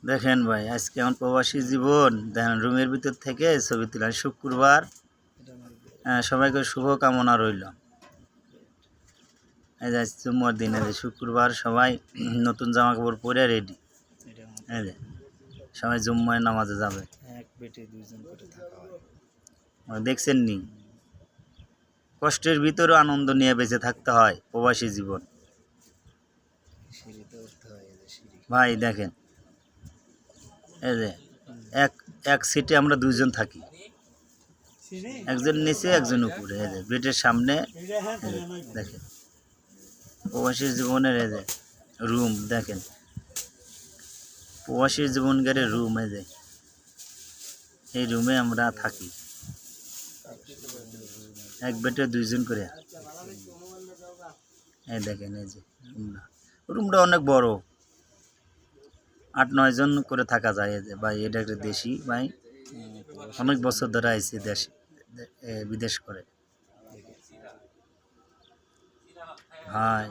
দেখেন ভাই, আজকে আমার প্রবাসী জীবন দেখেন রুমের ভিতর থেকে ছবি তুলেন শুক্রবার। সবাইকে শুভ কামনা রইল। এই যে জুম্মার দিনে যে শুক্রবার সবাই নতুন জামা কাপড় পরে রেডি। এই যে সবাই জুম্মায় নামাজে যাবে। এক বেটে দুইজন করে থাকা হয়। দেখছেন নি, কষ্টের ভিতরেও আনন্দ নিয়ে বেঁচে থাকতে হয় প্রবাসী জীবন। সিঁড়িতে উঠতে হয়, এই যে সিঁড়ি। ভাই দেখেন, এই যে এক এক সিটে আমরা দুইজন থাকি, একজন নিচে একজন উপরে। এই যে বেডের সামনে দেখেন প্রবাসী জীবনের এই যে রুম দেখেন, প্রবাসী জীবনকারে রুম। এই যে এই রুমে আমরা থাকি, এক বেডে দুইজন করে। এই দেখেন এই যে রুমটা অনেক বড়, 8-9 জন করে থাকা যায়। এই যে ভাই, এটা একটা দেশি ভাই, অনেক বছর ধরে আইছে দেশ বিদেশ করে। ভাই